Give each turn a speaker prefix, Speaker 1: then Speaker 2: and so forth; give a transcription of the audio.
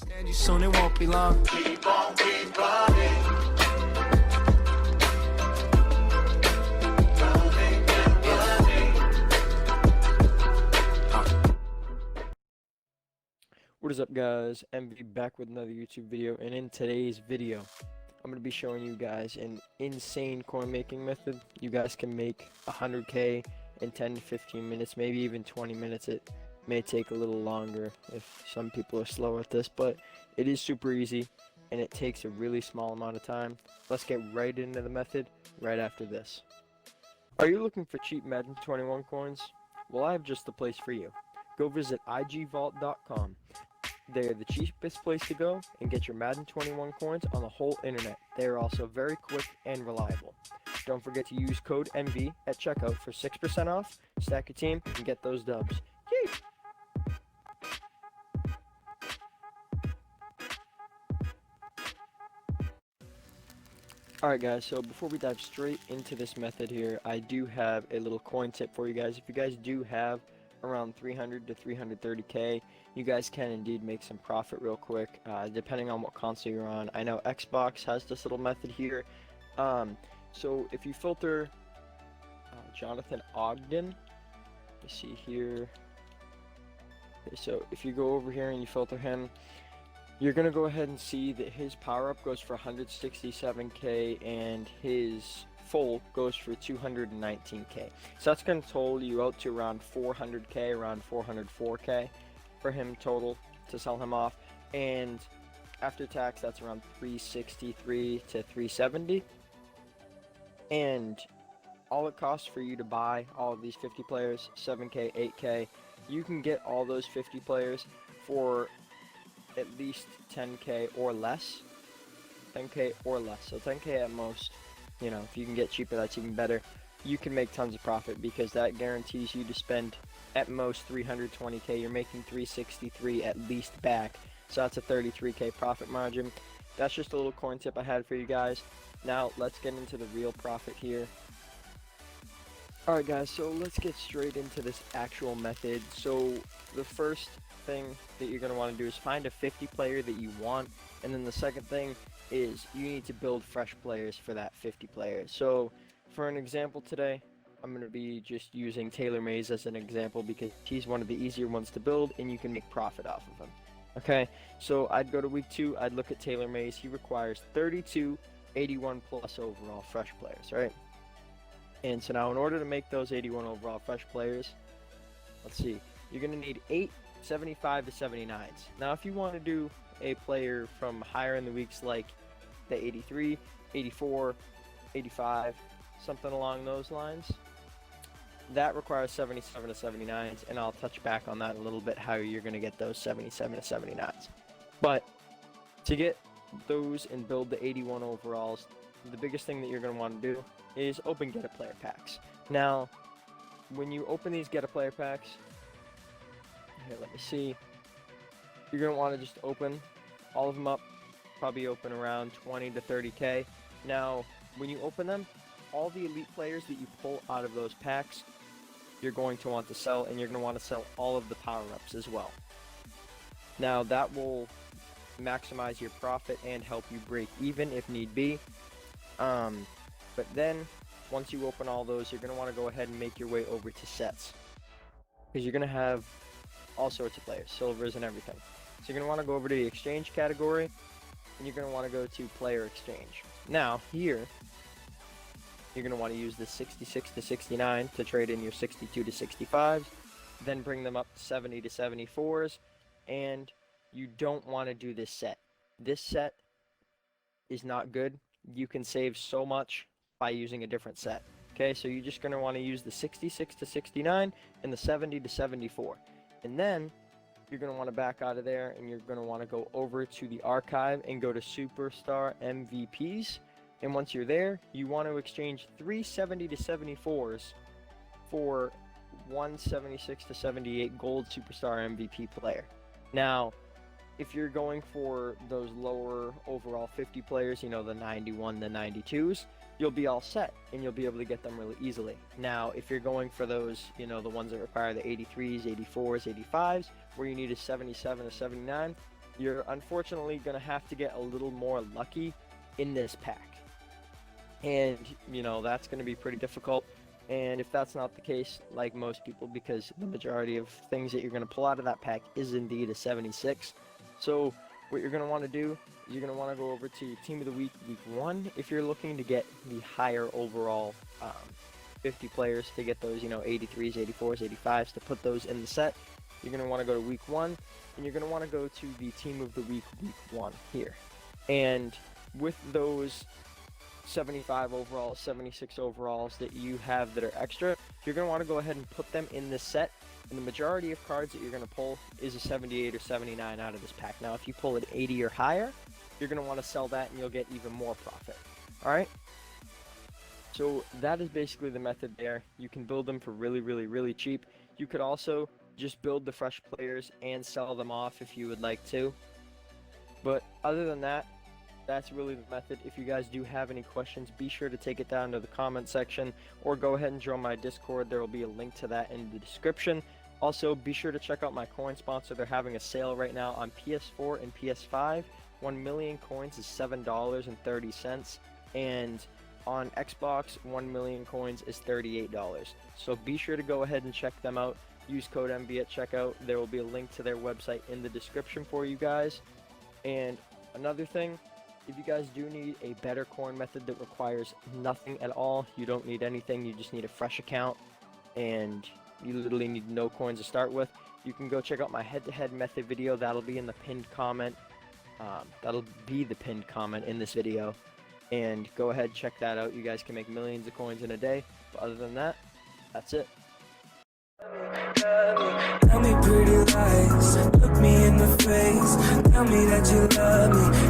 Speaker 1: Understand you soon, it won't be long. Keep on, keep running.
Speaker 2: What is up, guys? MV back with another YouTube video, and in today's video I'm going to be showing you guys an insane coin making method. You guys can make 100k in 10 to 15 minutes, maybe even 20 minutes. It may take a little longer if some people are slow at this, but it is super easy and it takes a really small amount of time. Let's get right into the method right after this. Are you looking for cheap Madden 21 coins? Well, I have just the place for you. Go visit igvault.com. They are the cheapest place to go and get your Madden 21 coins on the whole internet. They are also very quick and reliable. Don't forget to use code MV at checkout for 6% off, stack your team, and get those dubs. Yay! Alright guys, so before we dive straight into this method here, I do have a little coin tip for you guys. If you guys do have around 300 to 330k, you guys can indeed make some profit real quick, depending on what console you're on. I know Xbox has this little method here. So if you filter Jonathan Ogden, you see here. Okay, so if you go over here and you filter him, you're gonna go ahead and see that his power up goes for 167k and his full goes for 219k. So that's going to total you out to around 400k, around 404k for him total to sell him off, and after tax that's around 363 to 370. And all it costs for you to buy all of these 50 players, 7k, 8k, you can get all those 50 players for at least 10k or less. 10k or less, so 10k at most. You know, if you can get cheaper, that's even better. You can make tons of profit because that guarantees you to spend at most 320k. You're making 363 at least back, so that's a 33k profit margin. That's just a little coin tip I had for you guys. Now let's get into the real profit here. Alright guys, so let's get straight into this actual method. So the first thing that you're going to want to do is find a 50 player that you want, and then the second thing is you need to build fresh players for that 50 players. So for an example today, I'm going to be just using Taylor Mays as an example because he's one of the easier ones to build and you can make profit off of him. Okay, so I'd go to week 2, I'd look at Taylor Mays. He requires 32 81 plus overall fresh players, right? And so now in order to make those 81 overall fresh players, let's see, you're going to need 8 75 to 79s. Now if you want to do a player from higher in the weeks like the 83, 84, 85, something along those lines, that requires 77 to 79s, and I'll touch back on that a little bit, how you're going to get those 77 to 79s. But to get those and build the 81 overalls, the biggest thing that you're going to want to do is open get a player packs. Now when you open these get a player packs, here, let me see, you're going to want to just open all of them up, probably open around 20 to 30k. Now when you open them, all the elite players that you pull out of those packs, you're going to want to sell, and you're going to want to sell all of the power-ups as well. Now that will maximize your profit and help you break even if need be. But then once you open all those, you're going to want to go ahead and make your way over to sets, because you're going to have all sorts of players, silvers and everything. So you're going to want to go over to the exchange category, and you're going to want to go to player exchange. Now here, you're going to want to use the 66 to 69 to trade in your 62 to 65s, then bring them up to 70 to 74s, and you don't want to do this set. This set is not good. You can save so much by using a different set. Okay, so you're just going to want to use the 66 to 69 and the 70 to 74. And then you're going to want to back out of there, and you're going to want to go over to the archive and go to Superstar MVPs. And once you're there, you want to exchange 370 to 74s for 176 to 78 gold Superstar MVP player. Now, if you're going for those lower overall 50 players, you know, the 91, the 92s, you'll be all set and you'll be able to get them really easily. Now, if you're going for those, you know, the ones that require the 83s, 84s, 85s, where you need a 77 or 79, you're unfortunately going to have to get a little more lucky in this pack. And, you know, that's going to be pretty difficult. And if that's not the case, like most people, because the majority of things that you're going to pull out of that pack is indeed a 76. So what you're going to want to do is you're going to want to go over to your Team of the Week, Week 1, if you're looking to get the higher overall 50 players, to get those, you know, 83s, 84s, 85s, to put those in the set. You're going to want to go to Week 1, and you're going to want to go to the Team of the Week, Week 1 here. And with those 75 overalls, 76 overalls that you have that are extra, you're going to want to go ahead and put them in this set. And the majority of cards that you're going to pull is a 78 or 79 out of this pack. Now, if you pull an 80 or higher, you're going to want to sell that and you'll get even more profit. Alright? So that is basically the method there. You can build them for really, really, really cheap. You could also just build the fresh players and sell them off if you would like to. But other than that, that's really the method. If you guys do have any questions, be sure to take it down to the comment section or go ahead and join my Discord. There will be a link to that in the description. Also, be sure to check out my coin sponsor. They're having a sale right now on PS4 and PS5. 1 million coins is $7.30, and on Xbox, 1 million coins is $38. So be sure to go ahead and check them out. Use code MB at checkout. There will be a link to their website in the description for you guys. And another thing, if you guys do need a better coin method that requires nothing at all, you don't need anything, you just need a fresh account, and you literally need no coins to start with, you can go check out my head-to-head method video. That'll be in the pinned comment. That'll be the pinned comment in this video. And go ahead, check that out. You guys can make millions of coins in a day. But other than that, that's it.
Speaker 1: Tell me pretty lies, look me in the face. Tell me that you love me.